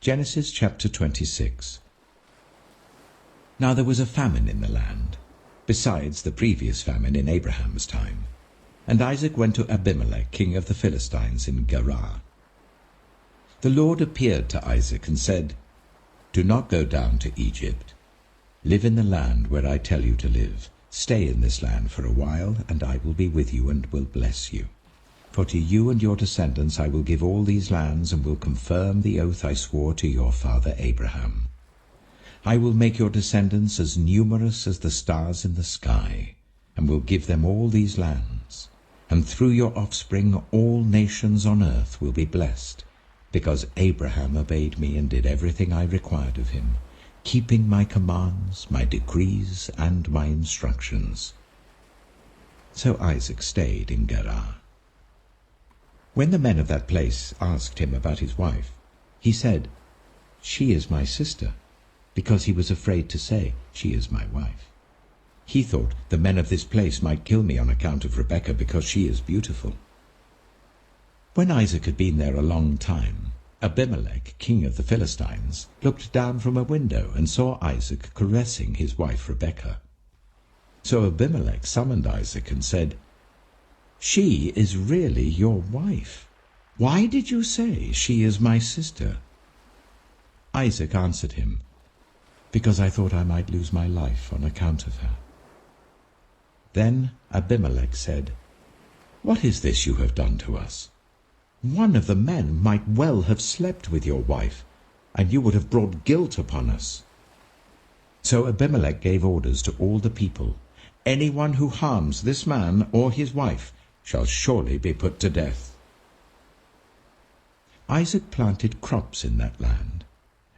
Genesis chapter 26. Now there was a famine in the land, besides the previous famine in Abraham's time. And Isaac went to Abimelech, king of the Philistines, in Gerar. The Lord appeared to Isaac and said, "Do not go down to Egypt. Live in the land where I tell you to live. Stay in this land for a while, and I will be with you and will bless you. For to you and your descendants I will give all these lands, and will confirm the oath I swore to your father Abraham. I will make your descendants as numerous as the stars in the sky, and will give them all these lands. And through your offspring all nations on earth will be blessed, because Abraham obeyed me and did everything I required of him, keeping my commands, my decrees, and my instructions." So Isaac stayed in Gerar. When the men of that place asked him about his wife, he said, "She is my sister," because he was afraid to say, "She is my wife." He thought the men of this place might kill me on account of Rebekah, because she is beautiful. When Isaac had been there a long time, Abimelech, king of the Philistines, looked down from a window and saw Isaac caressing his wife Rebekah. So Abimelech summoned Isaac and said, "She is really your wife. Why did you say, 'She is my sister'?" Isaac answered him, "Because I thought I might lose my life on account of her." Then Abimelech said, "What is this you have done to us? One of the men might well have slept with your wife, and you would have brought guilt upon us." So Abimelech gave orders to all the people, "Anyone who harms this man or his wife shall surely be put to death." Isaac planted crops in that land,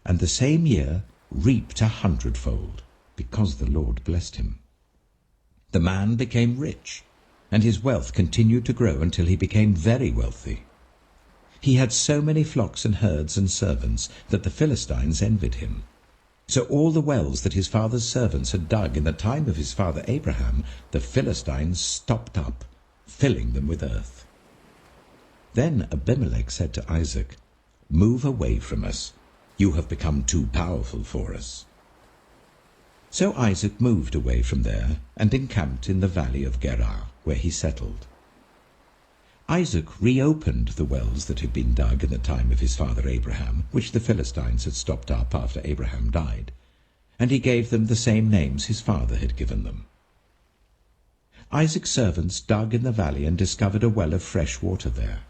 and the same year reaped 100-fold, because the Lord blessed him. The man became rich, and his wealth continued to grow until he became very wealthy. He had so many flocks and herds and servants that the Philistines envied him. So all the wells that his father's servants had dug in the time of his father Abraham, the Philistines stopped up, filling them with earth. Then Abimelech said to Isaac, "Move away from us. You have become too powerful for us." So Isaac moved away from there and encamped in the valley of Gerar, where he settled. Isaac reopened the wells that had been dug in the time of his father Abraham, which the Philistines had stopped up after Abraham died, and he gave them the same names his father had given them. Isaac's servants dug in the valley and discovered a well of fresh water there.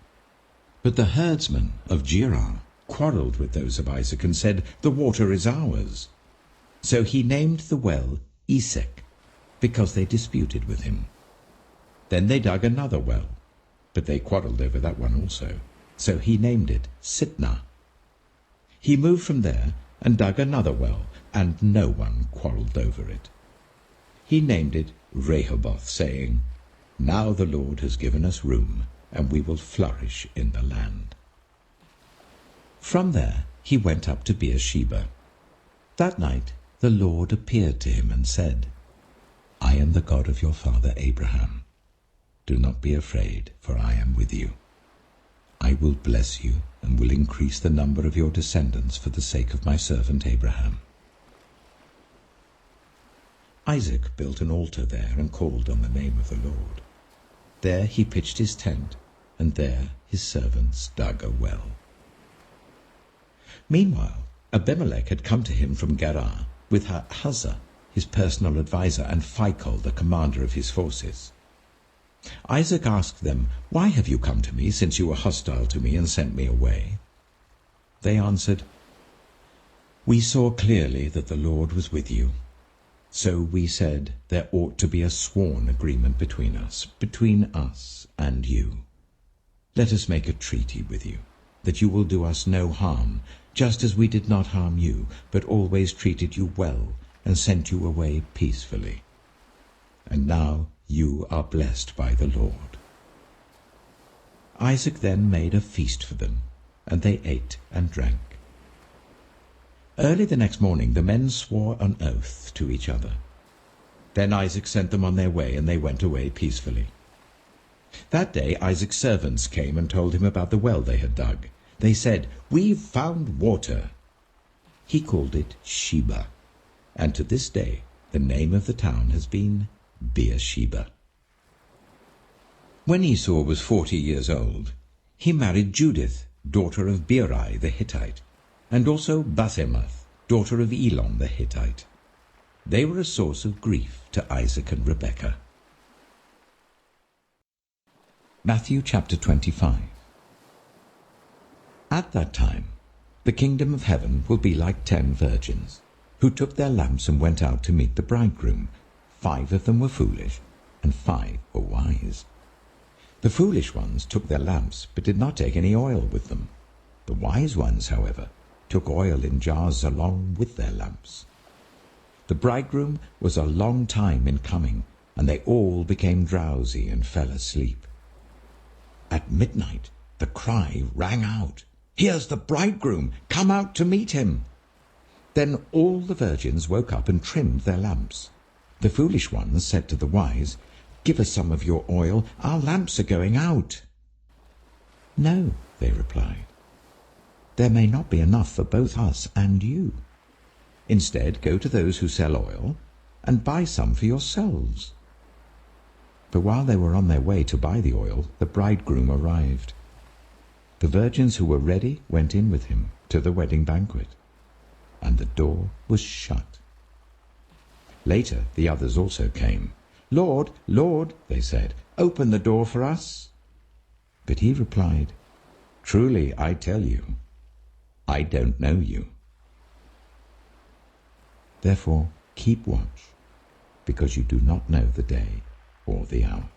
But the herdsmen of Gerar quarreled with those of Isaac and said, "The water is ours." So he named the well Esek, because they disputed with him. Then they dug another well, but they quarreled over that one also. So he named it Sitnah. He moved from there and dug another well, and no one quarreled over it. He named it Rehoboth, saying, "Now the Lord has given us room, and we will flourish in the land." From there he went up to Beersheba. That night the Lord appeared to him and said, "I am the God of your father Abraham. Do not be afraid, for I am with you. I will bless you and will increase the number of your descendants for the sake of my servant Abraham." Isaac built an altar there and called on the name of the Lord. There he pitched his tent, and there his servants dug a well. Meanwhile, Abimelech had come to him from Gerar with Huzzah, his personal adviser, and Phicol, the commander of his forces. Isaac asked them, "Why have you come to me, since you were hostile to me and sent me away?" They answered, "We saw clearly that the Lord was with you. So we said there ought to be a sworn agreement between us and you. Let us make a treaty with you, that you will do us no harm, just as we did not harm you, but always treated you well and sent you away peacefully. And now you are blessed by the Lord." Isaac then made a feast for them, and they ate and drank. Early the next morning the men swore an oath to each other. Then Isaac sent them on their way, and they went away peacefully. That day Isaac's servants came and told him about the well they had dug. They said, "We've found water." He called it Sheba, and to this day the name of the town has been Beersheba. When Esau was 40 years old, he married Judith, daughter of Beeri the Hittite, and also Basemath, daughter of Elon the Hittite. They were a source of grief to Isaac and Rebekah. Matthew chapter 25. At that time, the kingdom of heaven will be like 10 virgins, who took their lamps and went out to meet the bridegroom. 5 of them were foolish, and 5 were wise. The foolish ones took their lamps, but did not take any oil with them. The wise ones, however, took oil in jars along with their lamps. The bridegroom was a long time in coming, and they all became drowsy and fell asleep. At midnight the cry rang out, "Here's the bridegroom! Come out to meet him!" Then all the virgins woke up and trimmed their lamps. The foolish ones said to the wise, "Give us some of your oil, our lamps are going out." "No," they replied, "there may not be enough for both us and you. Instead, go to those who sell oil and buy some for yourselves." But while they were on their way to buy the oil, the bridegroom arrived. The virgins who were ready went in with him to the wedding banquet, and the door was shut. Later the others also came. "Lord, Lord," they said, "open the door for us." But he replied, "Truly I tell you, I don't know you. Therefore keep watch, because you do not know the day or the hour."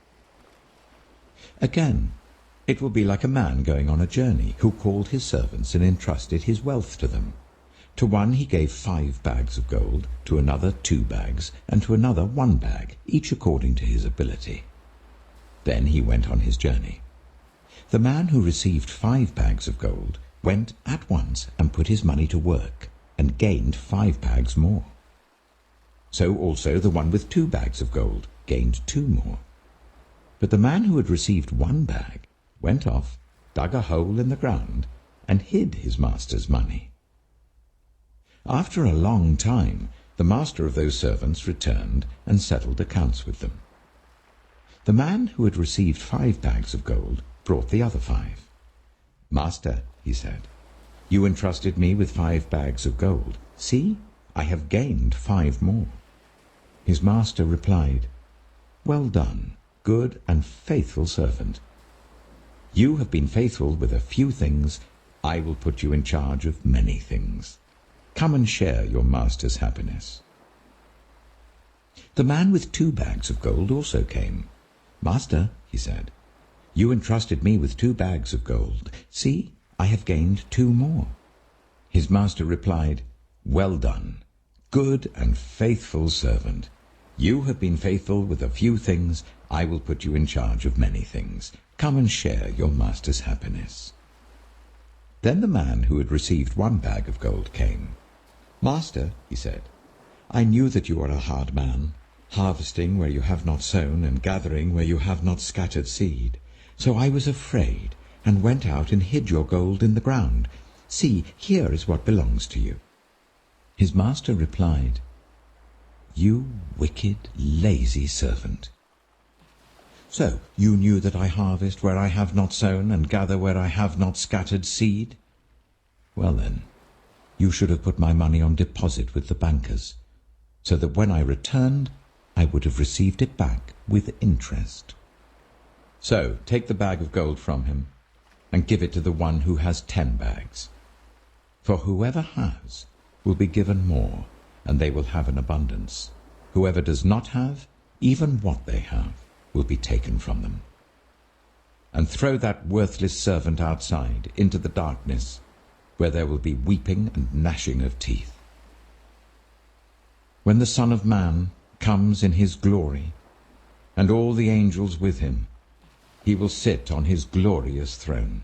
Again, it will be like a man going on a journey, who called his servants and entrusted his wealth to them. To one he gave 5 bags of gold, to another 2 bags, and to another 1 bag, each according to his ability. Then he went on his journey. The man who received 5 bags of gold went at once and put his money to work, and gained 5 bags more. So also the one with 2 bags of gold gained 2 more. But the man who had received 1 bag went off, dug a hole in the ground, and hid his master's money. After a long time, the master of those servants returned and settled accounts with them. The man who had received 5 bags of gold brought the other 5. "Master," he said, "you entrusted me with 5 bags of gold. See, I have gained 5 more." His master replied, "Well done, good and faithful servant. You have been faithful with a few things. I will put you in charge of many things. Come and share your master's happiness." The man with 2 bags of gold also came. "Master," he said, "you entrusted me with 2 bags of gold. See, I have gained 2 more." His master replied, "Well done, good and faithful servant. You have been faithful with a few things. I will put you in charge of many things. Come and share your master's happiness." Then the man who had received 1 bag of gold came. "Master," he said, "I knew that you are a hard man, harvesting where you have not sown and gathering where you have not scattered seed. So I was afraid and went out and hid your gold in the ground. See, here is what belongs to you." His master replied, "You wicked, lazy servant. So you knew that I harvest where I have not sown and gather where I have not scattered seed? Well then, you should have put my money on deposit with the bankers, so that when I returned, I would have received it back with interest. So take the bag of gold from him and give it to the one who has 10 bags. For whoever has will be given more, and they will have an abundance. Whoever does not have, even what they have, will be taken from them. And throw that worthless servant outside into the darkness, where there will be weeping and gnashing of teeth. When the Son of Man comes in his glory, and all the angels with him, he will sit on his glorious throne.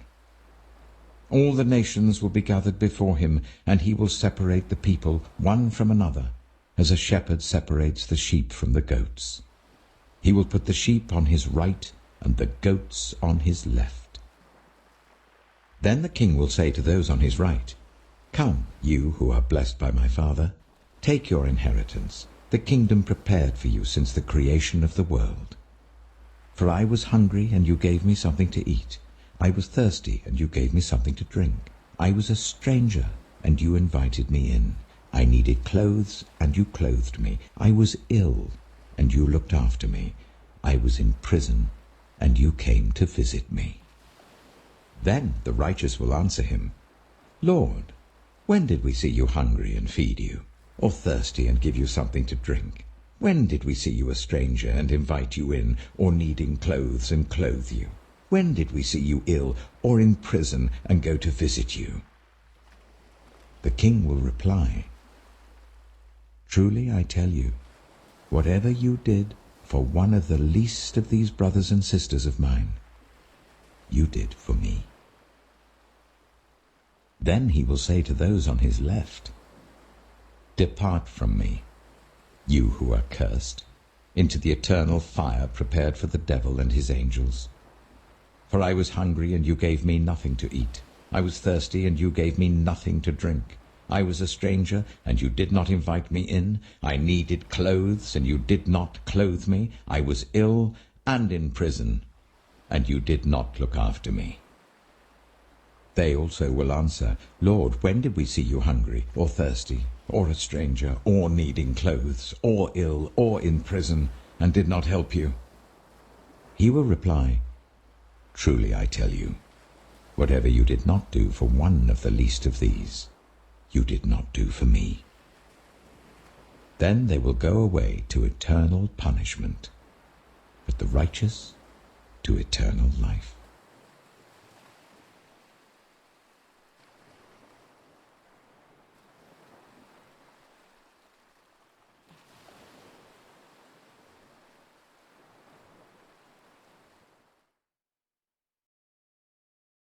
All the nations will be gathered before him, and he will separate the people one from another, as a shepherd separates the sheep from the goats. He will put the sheep on his right and the goats on his left. Then the king will say to those on his right, Come, you who are blessed by my Father, take your inheritance, the kingdom prepared for you since the creation of the world. For I was hungry, and you gave me something to eat. I was thirsty, and you gave me something to drink. I was a stranger, and you invited me in. I needed clothes, and you clothed me. I was ill, and you looked after me. I was in prison, and you came to visit me. Then the righteous will answer him, Lord, when did we see you hungry and feed you, or thirsty and give you something to drink? When did we see you a stranger and invite you in, or needing clothes and clothe you? When did we see you ill or in prison and go to visit you? The king will reply, Truly I tell you, whatever you did for one of the least of these brothers and sisters of mine, you did for me. Then he will say to those on his left, Depart from me, you who are cursed, into the eternal fire prepared for the devil and his angels. For I was hungry, and you gave me nothing to eat. I was thirsty, and you gave me nothing to drink. I was a stranger, and you did not invite me in. I needed clothes, and you did not clothe me. I was ill and in prison, and you did not look after me. They also will answer, Lord, when did we see you hungry, or thirsty, or a stranger, or needing clothes, or ill, or in prison, and did not help you? He will reply, Truly I tell you, whatever you did not do for one of the least of these, you did not do for me. Then they will go away to eternal punishment, but the righteous to eternal life.